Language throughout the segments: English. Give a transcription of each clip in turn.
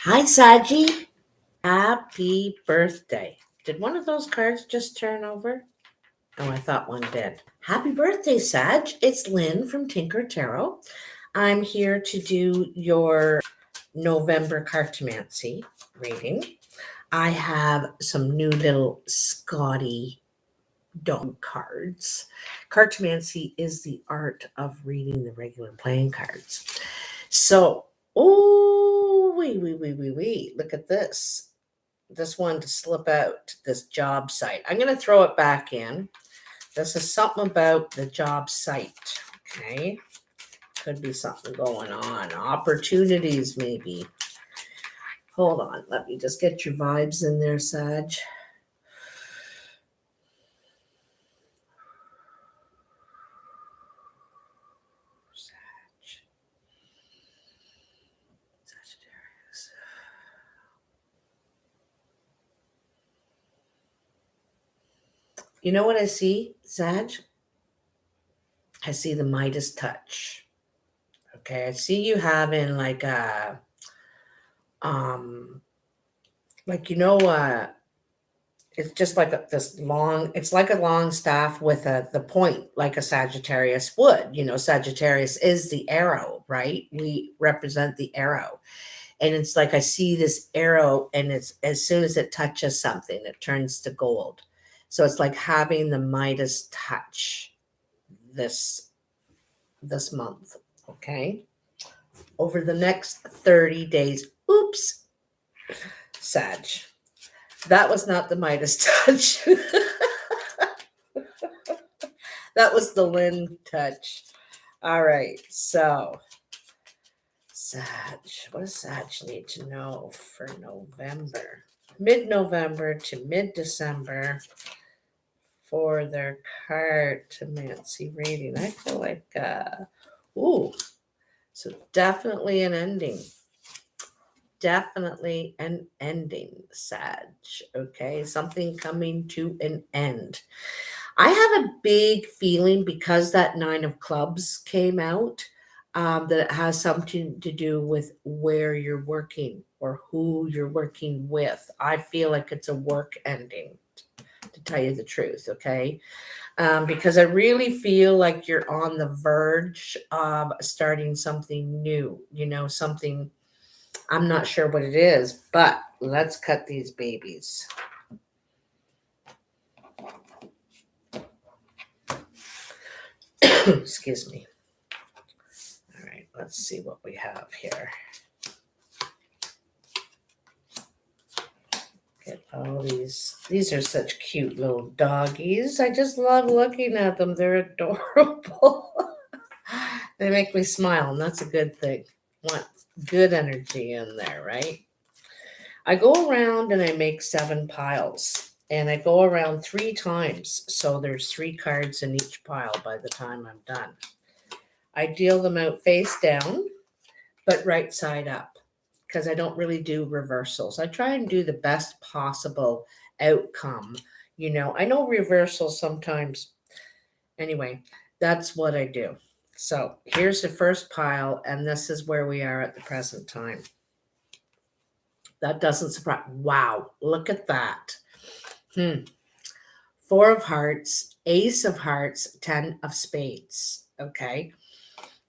Hi, Saggie. Happy birthday. Did one of those cards just turn over? Oh, I thought one did. Happy birthday, Sag. It's Lynn from Tinker Tarot. I'm here to do your November Cartomancy reading. I have some new little Scotty dog cards. Cartomancy is the art of reading the regular playing cards. So, oh, wait. Look at this. This one to slip out, this job site. I'm going to throw it back in. This is something about the job site. Okay. Could be something going on. Opportunities, maybe. Hold on. Let me just get your vibes in there, Sag. Sagittarius. You know what I see, Sag? I see the Midas touch. Okay, I see you having like a it's just like this long, it's like a long staff with the point, like a Sagittarius would. Sagittarius is the arrow, right? We represent the arrow. And it's like I see this arrow, and it's as soon as it touches something, it turns to gold. So it's like having the Midas touch this month. Okay. Over the next 30 days. Oops. Sag. That was not the Midas touch. That was the Lynn touch. All right. So, Sag. What does Sag need to know for November? Mid-November to mid-December for their Cartomancy reading. I feel like, so definitely an ending. Definitely an ending, Sag. Okay, something coming to an end. I have a big feeling because that Nine of Clubs came out, that it has something to do with where you're working or who you're working with. I feel like it's a work ending, to tell you the truth, okay? Because I really feel like you're on the verge of starting something new, something. I'm not sure what it is, but let's cut these babies. Excuse me. All right, let's see what we have here. Get all these. These are such cute little doggies. I just love looking at them. They're adorable. They make me smile, and that's a good thing. Want good energy in there, right? I go around and I make 7 piles, and I go around 3 times. So there's 3 cards in each pile by the time I'm done. I deal them out face down, but right side up, because I don't really do reversals. I try and do the best possible outcome. I know reversals sometimes. Anyway, that's what I do. So here's the first pile, and this is where we are at the present time. That doesn't surprise. Wow, look at that. 4 of hearts, ace of hearts, 10 of spades. Okay.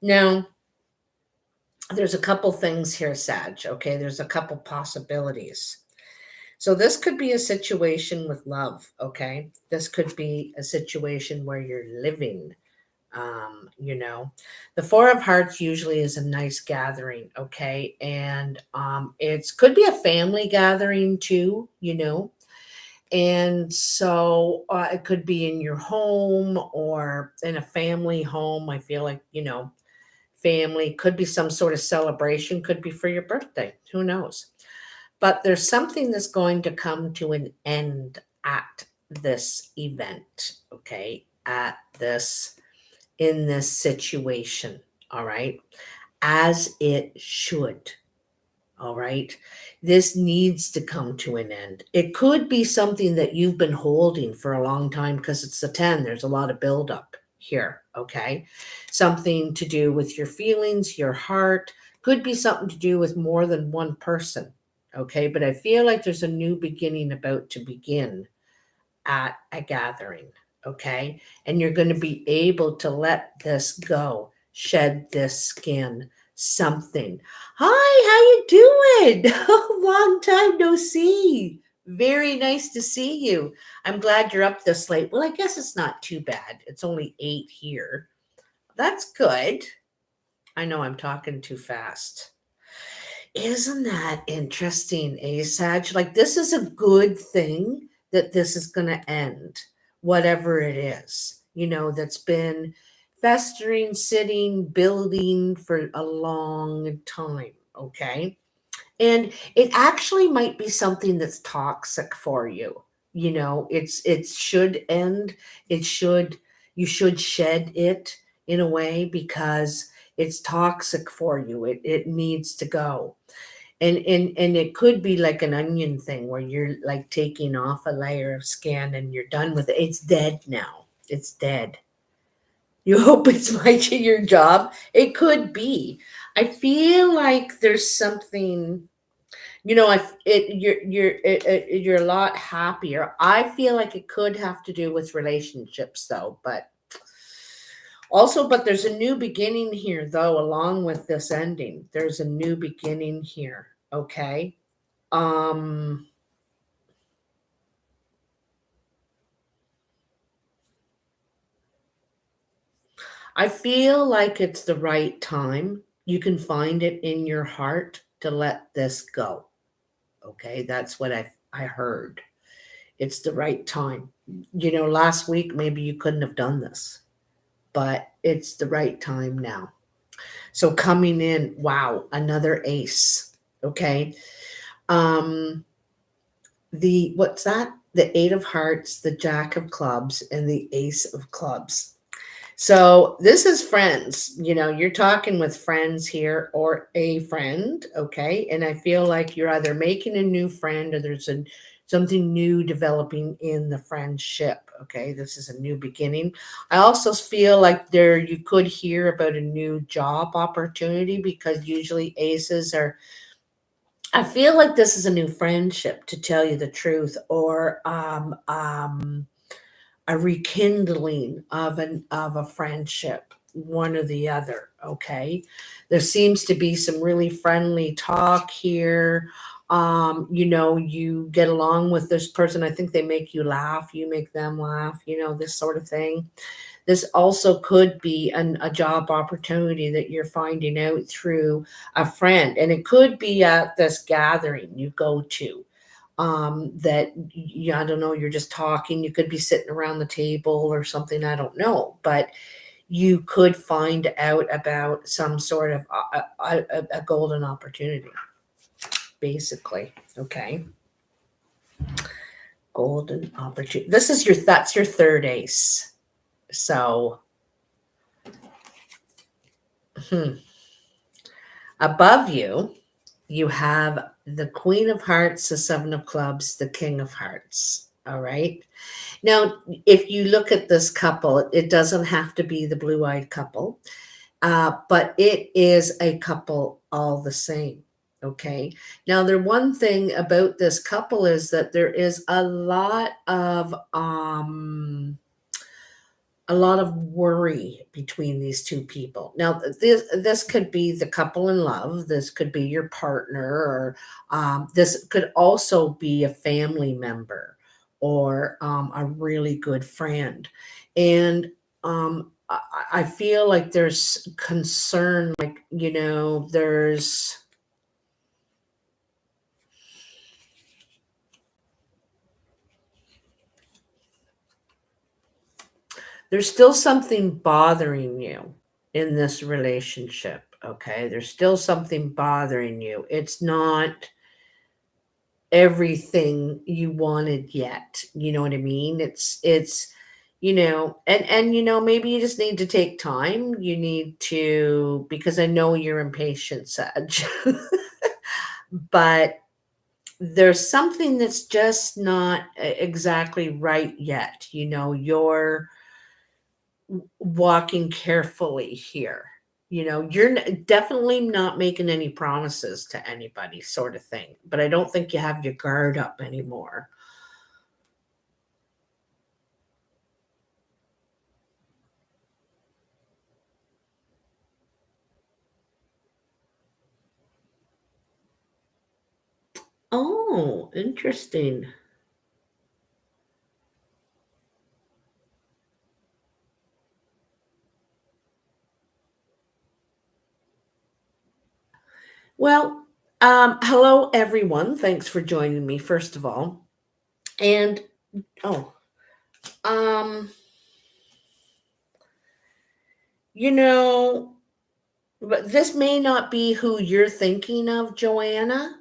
Now, there's a couple things here, Sag. Okay. There's a couple possibilities. So this could be a situation with love. Okay. This could be a situation where you're living. The 4 of hearts usually is a nice gathering. Okay. And it could be a family gathering too, And so it could be in your home or in a family home. I feel like, family could be some sort of celebration, could be for your birthday. Who knows? But there's something that's going to come to an end at this event, okay? In this situation, all right? As it should. All right. This needs to come to an end. It could be something that you've been holding for a long time because it's the 10. There's a lot of buildup here. Okay. Something to do with your feelings, your heart. Could be something to do with more than one person. Okay, but I feel like there's a new beginning about to begin at a gathering. Okay, and you're going to be able to let this go, shed this skin, something. Hi, how you doing? Long time no see. Very nice to see you. I'm glad you're up this late. Well, I guess it's not too bad. It's only 8 here. That's good. I know I'm talking too fast. Isn't that interesting, Sag? Like, this is a good thing that this is going to end, whatever it is, that's been festering, sitting, building for a long time. Okay. And it actually might be something that's toxic for you. It should end. It should, you should shed it in a way because it's toxic for you. It needs to go. And it could be like an onion thing where you're like taking off a layer of skin and you're done with it. It's dead now. It's dead. You hope it's your job. It could be. I feel like there's something, you're a lot happier. I feel like it could have to do with relationships though, but there's a new beginning here though, along with this ending. There's a new beginning here. Okay. Um I feel like it's the right time. You can find it in your heart to let this go. Okay, that's what I heard. It's the right time. Last week maybe you couldn't have done this, but it's the right time now. So coming in, wow, another ace. Okay. Um the what's that? The 8 of hearts, the jack of clubs, and the ace of clubs. So this is friends. You're talking with friends here or a friend, okay? And I feel like you're either making a new friend or there's something new developing in the friendship, okay? This is a new beginning. I also feel like you could hear about a new job opportunity because usually aces are, I feel like this is a new friendship, to tell you the truth, or a rekindling of a friendship, one or the other. Okay, there seems to be some really friendly talk here. You get along with this person. I think they make you laugh, you make them laugh, this sort of thing. This also could be a job opportunity that you're finding out through a friend, and it could be at this gathering you go to, that I don't know, you're just talking, you could be sitting around the table or something, I don't know, but you could find out about some sort of a golden opportunity, basically. Okay, golden opportunity. That's your third ace. So above you have the Queen of Hearts, the Seven of Clubs, the King of Hearts. All right. Now, if you look at this couple, it doesn't have to be the blue-eyed couple, but it is a couple all the same. Okay. Now, the one thing about this couple is that there is a lot of worry between these two people. Now, this could be the couple in love. This could be your partner, or this could also be a family member or a really good friend. And I feel like there's concern, like, there's still something bothering you in this relationship. Okay, there's still something bothering you. It's not everything you wanted yet. You know what I mean? It's and maybe you just need to take time. You need to, because I know you're impatient, Sag. But there's something that's just not exactly right yet. You're walking carefully here. You're definitely not making any promises to anybody, sort of thing. But I don't think you have your guard up anymore. Oh, interesting. Well, hello everyone. Thanks for joining me, first of all. And oh, um, you know, but this may not be who you're thinking of, Joanna.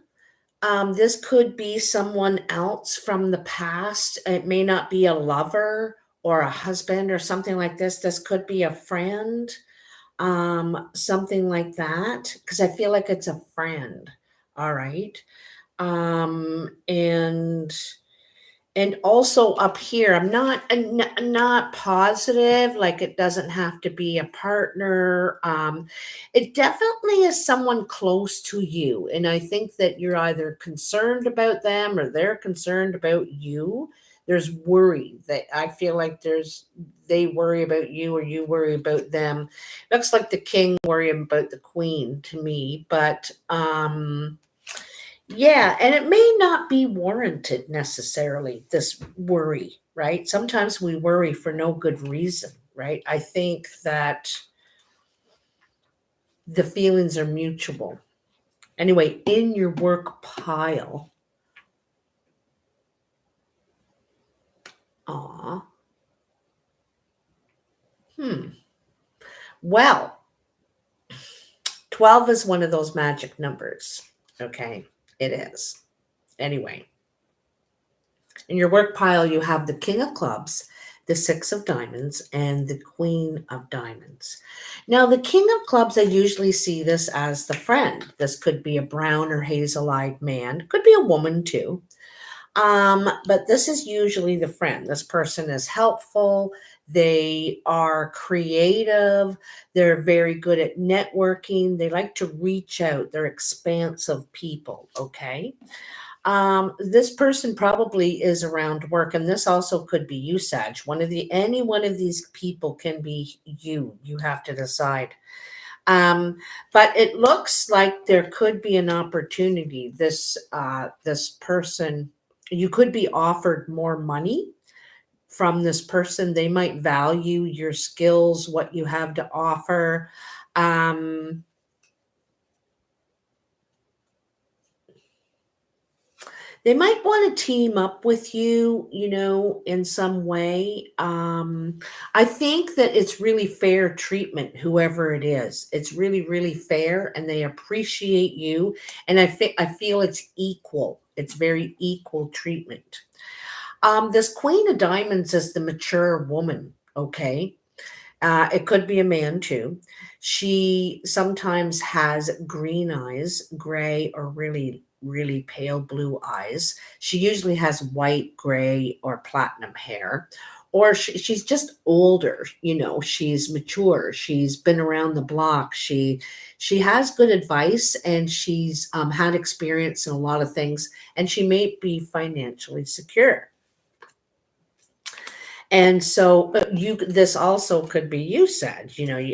This could be someone else from the past. It may not be a lover or a husband or something like this. This could be a friend, something like that, because I feel like it's a friend. All right. And also up here, I'm not positive, like it doesn't have to be a partner. It definitely is someone close to you, and I think that you're either concerned about them or they're concerned about you. There's worry that I feel like they worry about you or you worry about them. Looks like the king worrying about the queen to me, but yeah, and it may not be warranted necessarily, this worry, right? Sometimes we worry for no good reason, right? I think that the feelings are mutual. Anyway, in your work pile, aw, hmm. Well, 12 is one of those magic numbers. Okay, it is. Anyway, in your work pile, you have the King of Clubs, the Six of Diamonds, and the Queen of Diamonds. Now, the King of Clubs, I usually see this as the friend. This could be a brown or hazel eyed man, could be a woman too. But this is usually the friend. This person is helpful. They are creative. They're very good at networking. They like to reach out. They're expansive people. Okay. This person probably is around work, and this also could be you, Sag. Any one of these people can be you. You have to decide. But it looks like there could be an opportunity. This person, you could be offered more money from this person. They might value your skills, what you have to offer. Um, They might want to team up with you, in some way. I think that it's really fair treatment, whoever it is. It's really, really fair, and they appreciate you. And I feel it's equal. It's very equal treatment. This Queen of Diamonds is the mature woman. Okay. It could be a man too. She sometimes has green eyes, gray, or really, really pale blue eyes. She usually has white, gray, or platinum hair. Or she's just older, she's mature. She's been around the block. She has good advice, and she's had experience in a lot of things, and she may be financially secure. And so this also could be you, said,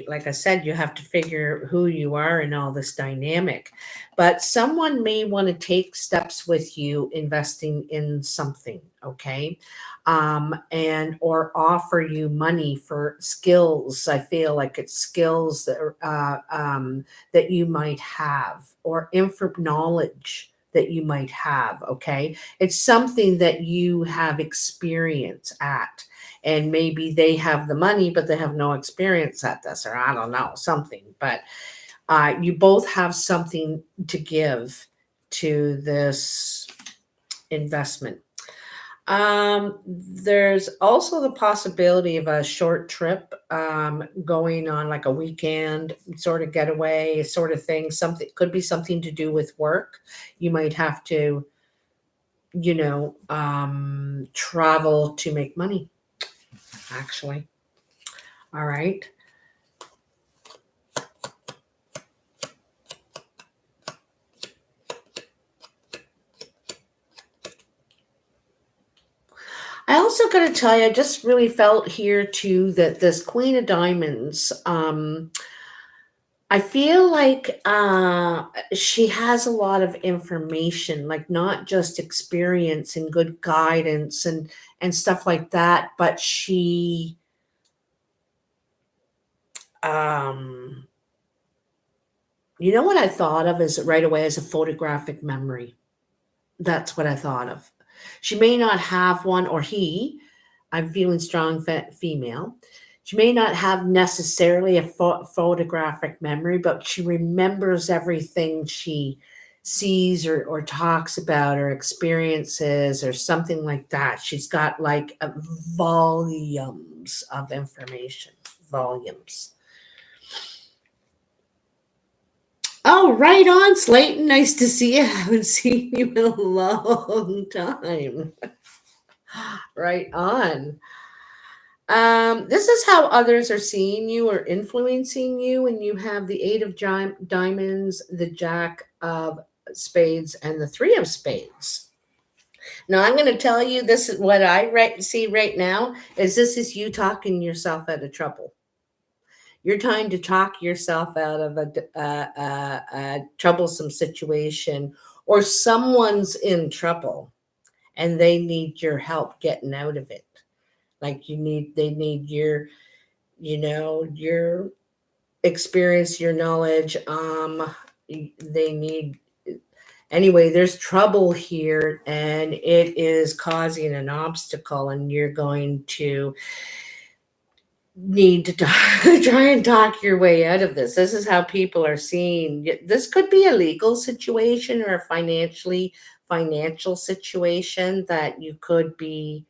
like I said, you have to figure who you are in all this dynamic. But someone may want to take steps with you investing in something, okay? And or offer you money for skills. I feel like it's skills that you might have, or info knowledge that you might have, okay? It's something that you have experience at, and maybe they have the money but they have no experience at this, or I don't know, something. But you both have something to give to this investment. There's also the possibility of a short trip, going on like a weekend sort of getaway sort of thing. Something could be something to do with work. You might have to, travel to make money, actually. All right. I also got to tell you, I just really felt here too that this Queen of Diamonds, I feel like she has a lot of information, like not just experience and good guidance and stuff like that, but she um you know what I thought of is right away as a photographic memory. That's what I thought of. She may not have one, or he, I'm feeling strong female. She may not have necessarily a photographic memory, but she remembers everything she sees or talks about or experiences or something like that. She's got like volumes of information, volumes. Oh, right on, Slayton. Nice to see you. I haven't seen you in a long time. Right on. This is how others are seeing you or influencing you, and you have the Eight of Diamonds, the Jack of Spades, and the Three of Spades. Now, I'm going to tell you this is what I see right now is this is you talking yourself out of trouble. You're trying to talk yourself out of a troublesome situation, or someone's in trouble and they need your help getting out of it. Like they need your, your experience, your knowledge. They need, anyway, there's trouble here and it is causing an obstacle, and you're going to need to try and talk your way out of this. This is how people are seeing this. Could be a legal situation or a financial situation that you could be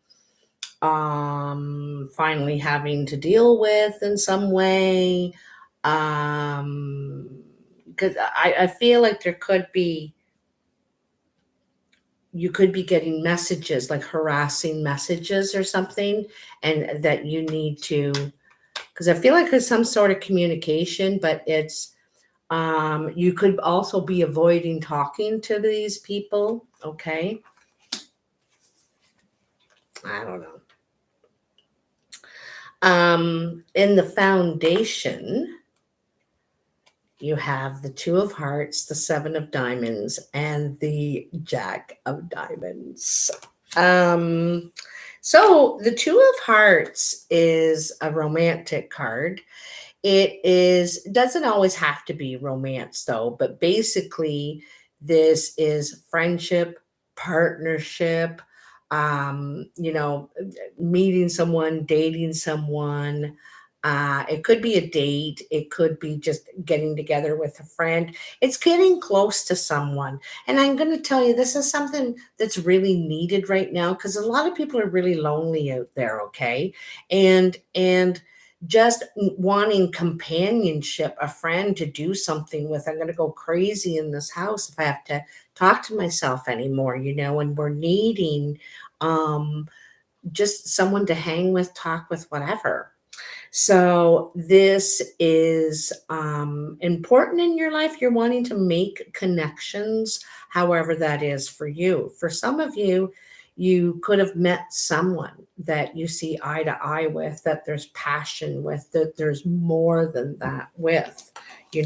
finally having to deal with in some way. Because I feel like there could be, you could be getting messages like harassing messages or something, and that you need to, because I feel like there's some sort of communication, but it's you could also be avoiding talking to these people. Okay, I don't know. In the foundation, you have the Two of Hearts, the Seven of Diamonds, and the Jack of Diamonds. So the Two of Hearts is a romantic card. Doesn't always have to be romance though, but basically this is friendship, partnership, meeting someone, dating someone. It could be a date. It could be just getting together with a friend. It's getting close to someone. And I'm going to tell you, this is something that's really needed right now because a lot of people are really lonely out there. Okay. And just wanting companionship, a friend to do something with. I'm going to go crazy in this house if I have to talk to myself anymore, and we're needing just someone to hang with, talk with, whatever. So this is important in your life. You're wanting to make connections, however that is for you. For some of you, you could have met someone that you see eye to eye with, that there's passion with, that there's more than that with,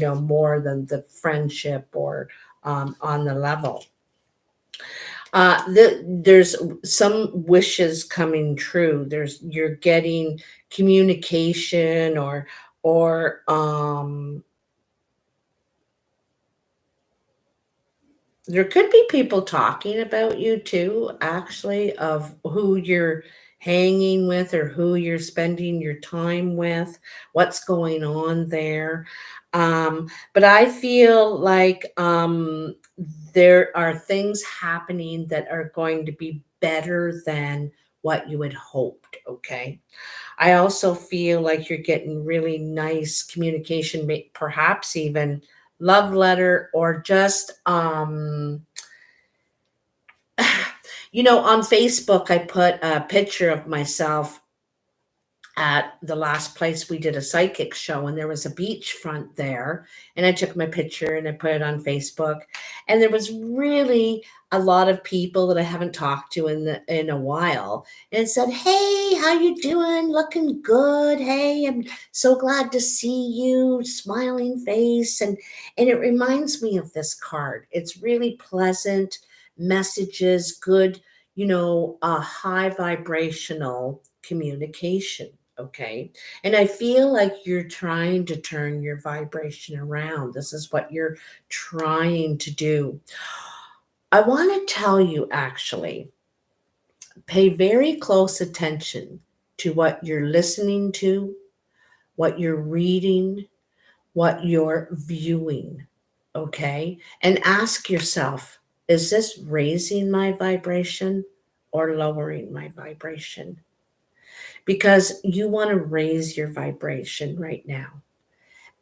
more than the friendship or on the level. There's some wishes coming true. You're getting communication or there could be people talking about you too, actually, of who you're hanging with or who you're spending your time with, what's going on there. But I feel like there are things happening that are going to be better than what you had hoped. Okay. I also feel like you're getting really nice communication, perhaps even love letter, or just on Facebook I put a picture of myself at the last place we did a psychic show, and there was a beachfront there, and I took my picture and I put it on Facebook, and there was really a lot of people that I haven't talked to in a while, and it said, "Hey, how you doing? Looking good. Hey, I'm so glad to see you. Smiling face." And it reminds me of this card. It's really pleasant messages, good, a high vibrational communication. Okay. And I feel like you're trying to turn your vibration around. This is what you're trying to do. I want to tell you actually, pay very close attention to what you're listening to, what you're reading, what you're viewing. Okay. And ask yourself, is this raising my vibration or lowering my vibration? Because you want to raise your vibration right now.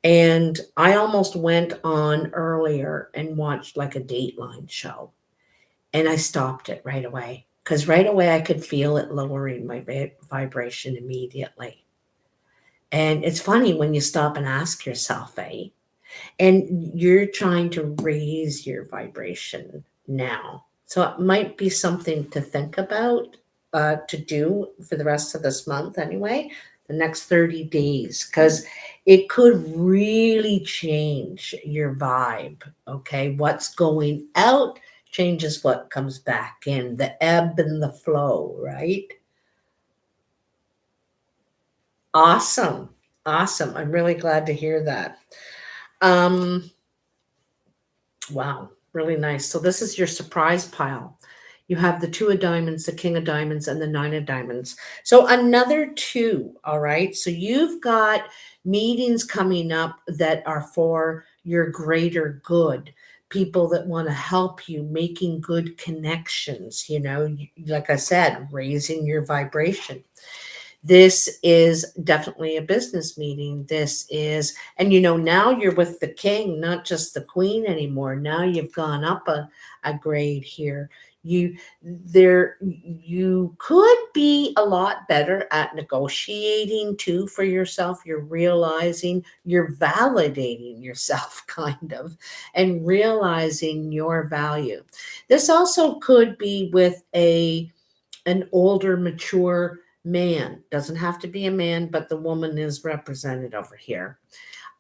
And I almost went on earlier and watched like a Dateline show, and I stopped it right away because right away I could feel it lowering my vibration immediately. And it's funny when you stop and ask yourself, and you're trying to raise your vibration now. So it might be something to think about, to do for the rest of this month anyway, the next 30 days, because it could really change your vibe. Okay. What's going out changes what comes back in, the ebb and the flow, right? Awesome. Awesome. I'm really glad to hear that. Um, Wow, really nice. So this is your surprise pile. You have the two of diamonds, the king of diamonds, and the nine of diamonds. So another two, all right? So you've got meetings coming up that are for your greater good. People that want to help you, making good connections, like I said, raising your vibration. This is definitely a business meeting. This is, and now you're with the king, not just the queen anymore. Now you've gone up a grade here. You could be a lot better at negotiating too for yourself. You're realizing, you're validating yourself kind of, and realizing your value. This also could be with an older, mature man. Doesn't have to be a man, but the woman is represented over here.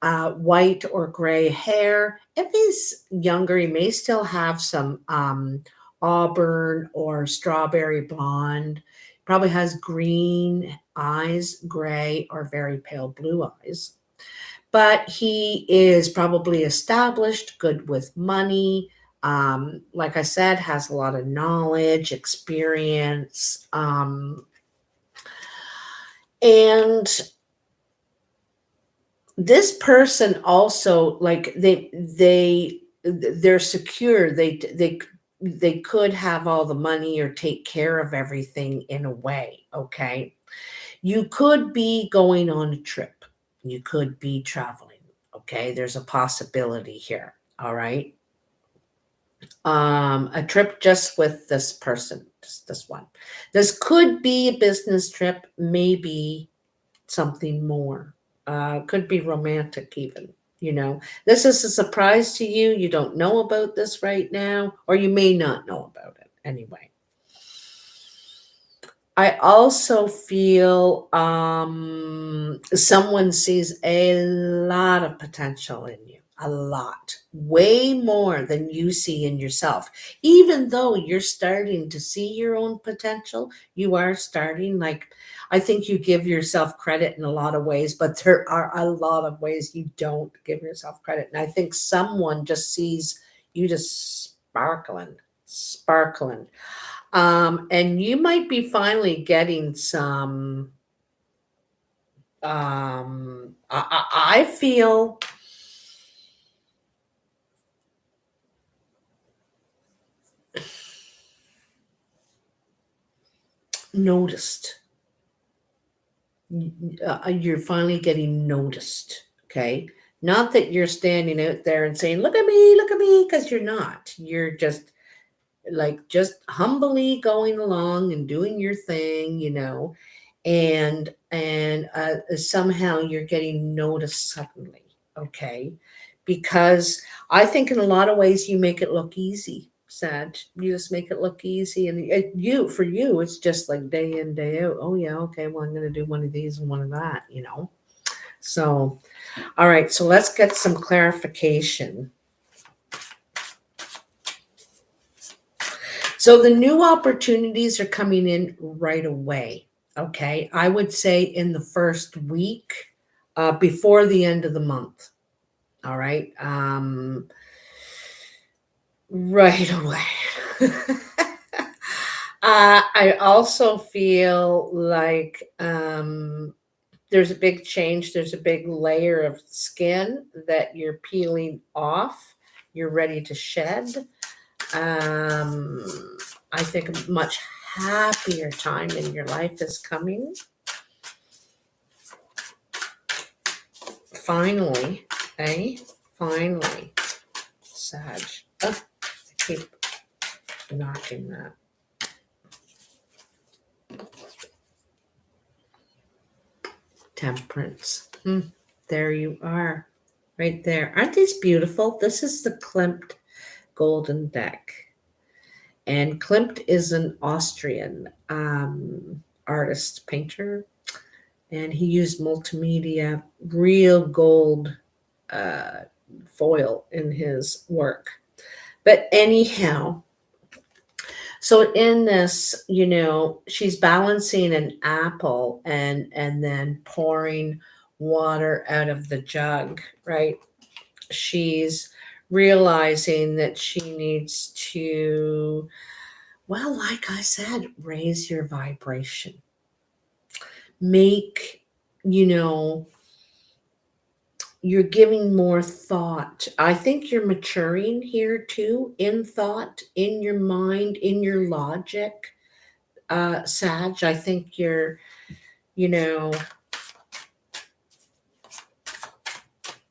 White or gray hair. If he's younger, he may still have some auburn or strawberry blonde. Probably has green eyes, gray or very pale blue eyes. But he is probably established, good with money. Like I said, has a lot of knowledge, experience, and this person also, like, they're secure. They could have all the money or take care of everything in a way. Okay. You could be going on a trip. You could be traveling. Okay. There's a possibility here. All right. A trip just with this person, just this one. This could be a business trip, maybe something more. Could be romantic, even. This is a surprise to you. You don't know about this right now, or you may not know about it anyway. I also feel someone sees a lot of potential in you, a lot, way more than you see in yourself. Even though you're starting to see your own potential, you are starting, like, I think you give yourself credit in a lot of ways, but there are a lot of ways you don't give yourself credit. And I think someone just sees you just sparkling, sparkling. And you might be finally getting some, I feel noticed. You're finally getting noticed. Okay. Not that you're standing out there and saying, look at me, because you're not. You're just humbly going along and doing your thing, and and somehow you're getting noticed suddenly, okay? Because I think in a lot of ways you make it look easy, Sag. You just make it look easy, and for you, it's just like day in, day out. Oh yeah, okay. Well, I'm going to do one of these and one of that, you know. So, all right. So let's get some clarification. So the new opportunities are coming in right away. Okay, I would say in the first week, before the end of the month. All right. Right away. I also feel like there's a big change. There's a big layer of skin that you're peeling off. You're ready to shed. I think a much happier time in your life is coming. Finally, eh? Finally, Sag. Oh, I keep knocking that. Temperance. There you are, right there. Aren't these beautiful? This is the Klimt Golden Deck. And Klimt is an Austrian artist, painter, and he used multimedia, real gold foil in his work. But anyhow, so in this, she's balancing an apple and then pouring water out of the jug, right? She's realizing that she needs to, well, like I said, raise your vibration. Make, you're giving more thought. I think you're maturing here too, in thought, in your mind, in your logic. Sag, I think you're,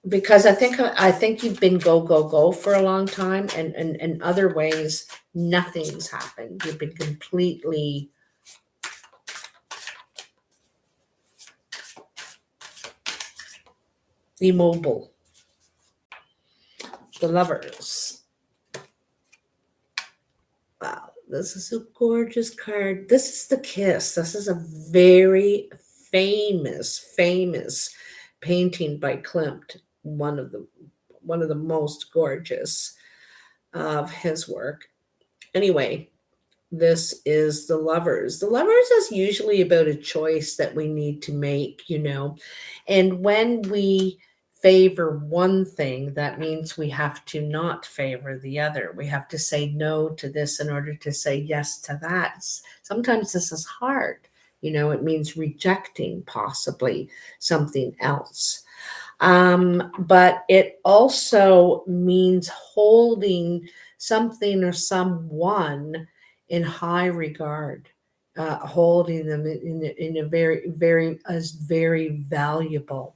because I think you've been go go go for a long time, and in other ways nothing's happened. You've been completely immobile. The Lovers. Wow, this is a gorgeous card. This is the Kiss. This is a very famous painting by Klimt. One of the most gorgeous of his work. Anyway, this is the Lovers. The Lovers is usually about a choice that we need to make, and when we favor one thing, that means we have to not favor the other. We have to say no to this in order to say yes to that. Sometimes this is hard. It means rejecting possibly something else. But it also means holding something or someone in high regard, holding them in a very, very, as very valuable.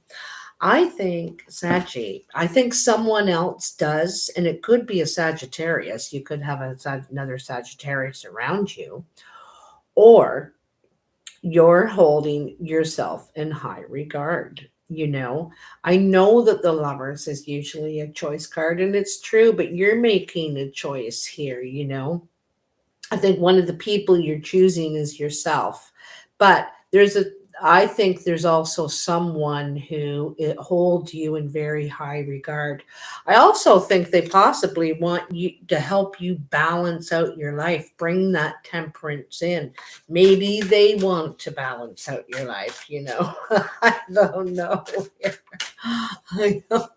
I think, Saggie, I think someone else does, and it could be a Sagittarius. You could have another Sagittarius around you, or you're holding yourself in high regard. I know that the Lovers is usually a choice card, and it's true, but you're making a choice here. I think one of the people you're choosing is yourself, but I think there's also someone who holds you in very high regard. I also think they possibly want you to help you balance out your life, bring that temperance in. Maybe they want to balance out your life, I don't know. I don't know.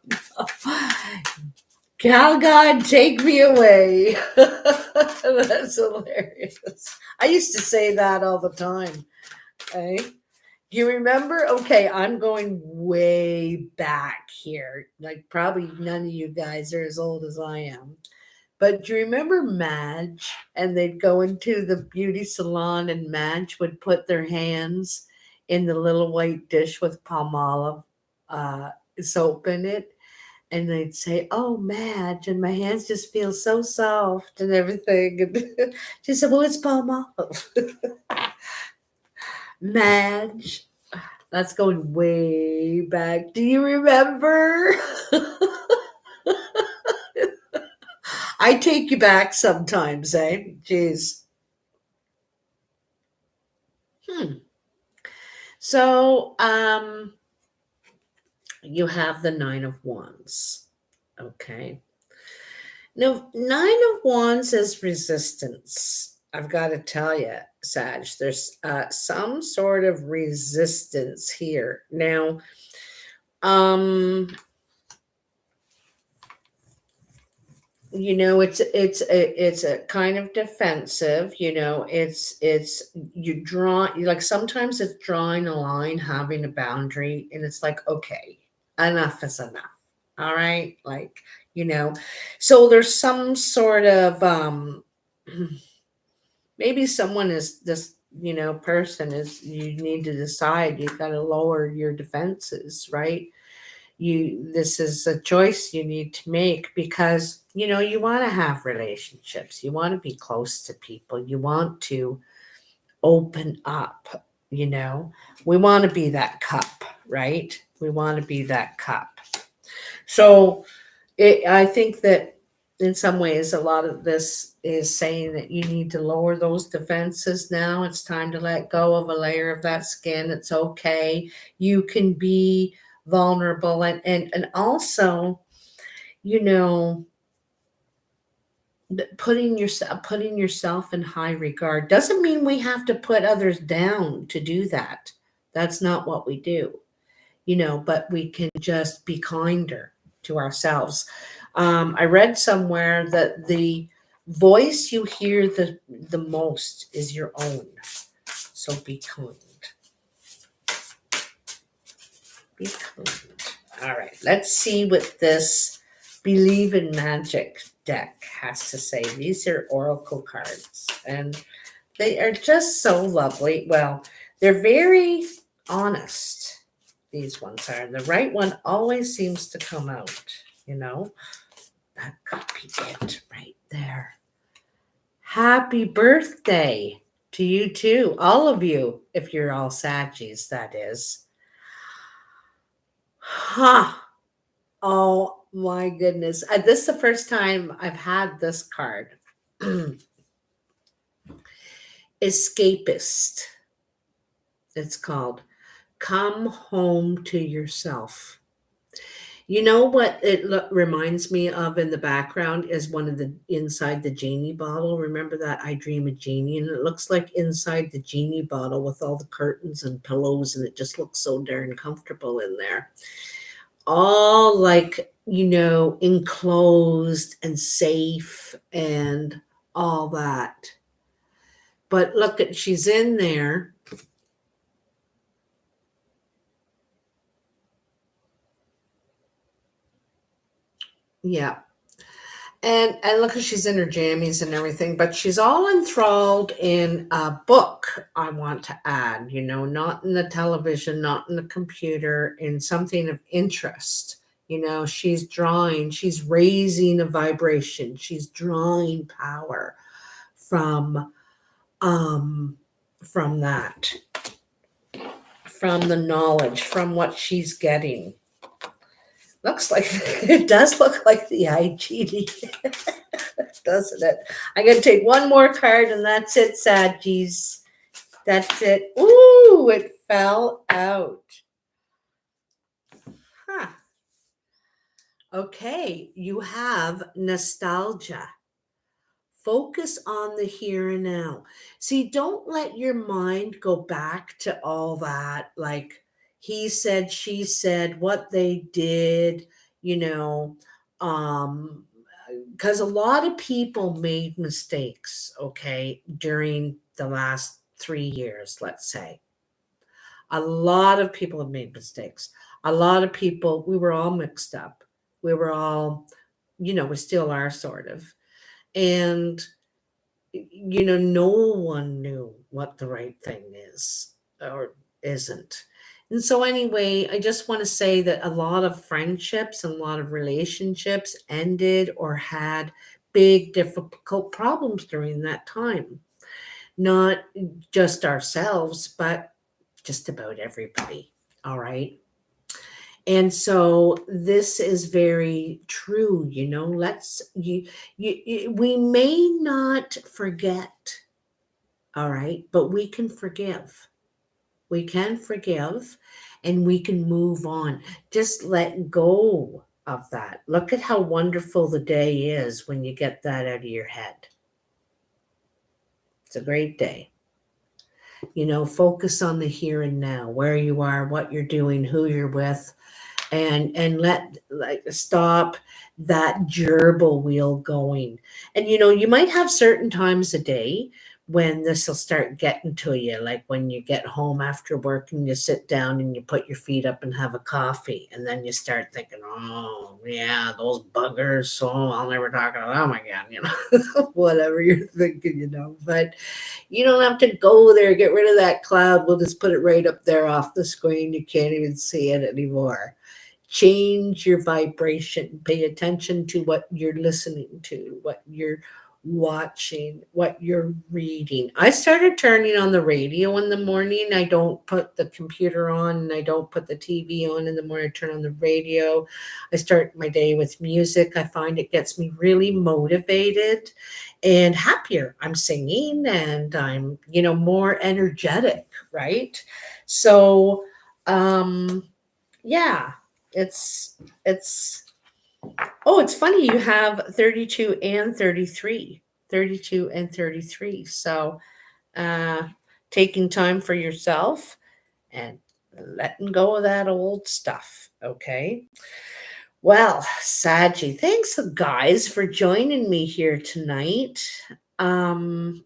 Cal God, take me away. That's hilarious. I used to say that all the time. Okay. Do you remember? Okay, I'm going way back here. Like, probably none of you guys are as old as I am. But do you remember Madge? And they'd go into the beauty salon, and Madge would put their hands in the little white dish with Palmolive soap in it. And they'd say, "Oh, Madge," and my hands just feel so soft and everything. And she said, "Well, it's Palmolive." Madge. That's going way back. Do you remember? I take you back sometimes, eh? Jeez. Hmm. So, you have the Nine of Wands. Okay. Now, Nine of Wands is resistance. I've got to tell you, Sag, there's some sort of resistance here. Now, um, it's a kind of defensive. It's you draw like sometimes it's drawing a line, having a boundary, and it's like, okay, enough is enough. All right, like so there's some sort of maybe someone is this person is you need to decide you've got to lower your defenses, right? This is a choice you need to make because you want to have relationships, you want to be close to people, you want to open up, we want to be that cup, right? We want to be that cup. So I think that in some ways a lot of this is saying that you need to lower those defenses now. It's time to let go of a layer of that skin. It's okay. You can be vulnerable and also, you know, putting yourself in high regard doesn't mean we have to put others down to do that. That's not what we do, but we can just be kinder to ourselves. I read somewhere that the voice you hear the most is your own. So be kind. Be kind. All right, let's see what this Believe in Magic deck has to say. These are oracle cards, and they are just so lovely. Well, they're very honest. These ones are. The right one always seems to come out, That could be it right there. Happy birthday to you too. All of you, if you're all Saggies, that is. Huh. Oh my goodness. This is the first time I've had this card. Escapist. It's called. Come home to yourself. You know what it reminds me of in the background is one of the inside the genie bottle. Remember that I Dream a Genie? And it looks like inside the genie bottle with all the curtains and pillows, and it just looks so darn comfortable in there. All like, enclosed and safe and all that. But look at, she's in there. Yeah. And look, she's in her jammies and everything, but she's all enthralled in a book, I want to add, not in the television, not in the computer, in something of interest. She's drawing, she's raising a vibration, she's drawing power um from that, from the knowledge, from what she's getting. Looks like it does look like the IGD, doesn't it? I'm going to take one more card and that's it, Saggies. That's it. Ooh, it fell out. Huh. Okay, you have nostalgia. Focus on the here and now. See, don't let your mind go back to all that, like he said, she said, what they did, you know, um, because a lot of people made mistakes, okay, during the last 3 years, let's say. A lot of people have made mistakes. A lot of people, we were all mixed up. We were all, we still are sort of. And no one knew what the right thing is or isn't. And so, anyway, I just want to say that a lot of friendships and a lot of relationships ended or had big, difficult problems during that time. Not just ourselves, but just about everybody. All right. And so this is very true, you know. We may not forget, all right, but we can forgive. We can forgive and we can move on. Just let go of that. Look at how wonderful the day is when you get that out of your head. It's a great day. You know, focus on the here and now, where you are, what you're doing, who you're with, and let like stop that gerbil wheel going. And you know, you might have certain times a day when this will start getting to you, like when you get home after work and you sit down and you put your feet up and have a coffee, and then you start thinking, oh yeah, those buggers, so I'll never talk to them again, you know. Whatever you're thinking, you know. But you don't have to go there, get rid of that cloud. We'll just put it right up there off the screen. You can't even see it anymore. Change your vibration. Pay attention to what you're listening to, what you're watching, what you're reading. I started turning on the radio in the morning. I don't put the computer on and I don't put the TV on in the morning. I turn on the radio. I start my day with music. I find it gets me really motivated and happier. I'm singing and I'm, you know, more energetic, right? So, yeah, it's oh, it's funny you have 32 and 33. 32 and 33. So, uh taking time for yourself and letting go of that old stuff, okay? Well, Saggie, thanks guys for joining me here tonight. Um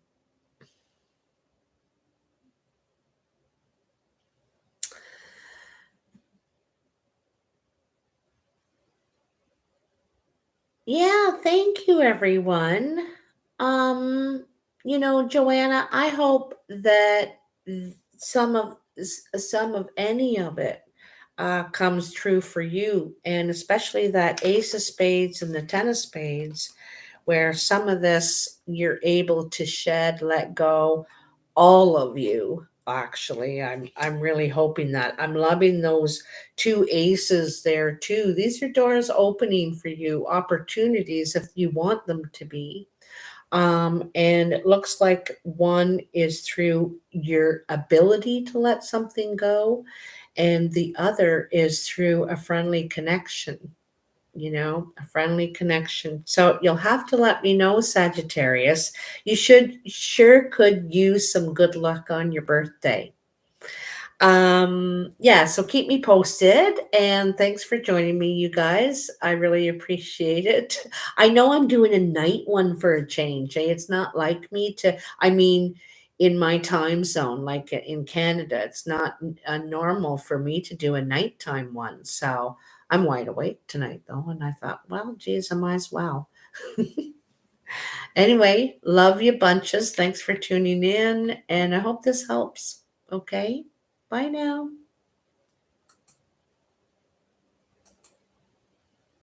Yeah, thank you everyone. Um, you know, Joanna, I hope that some of any of it comes true for you, and especially that ace of spades and the ten of spades, where some of this you're able to shed, let go, all of you. Actually, I'm really hoping that. I'm loving those two aces there too. These are doors opening for you, opportunities if you want them to be. And it looks like one is through your ability to let something go, and the other is through a friendly connection, you know, a friendly connection. So you'll have to let me know, Sagittarius. You should sure could use some good luck on your birthday. Yeah, so keep me posted and thanks for joining me, you guys. I really appreciate it. I know I'm doing a night one for a change. It's not like me to, I mean, in my time zone, like in Canada, it's not normal for me to do a nighttime one. So I'm wide awake tonight though. And I thought, well, geez, I might as well. Anyway, love you bunches. Thanks for tuning in. And I hope this helps. Okay. Bye now.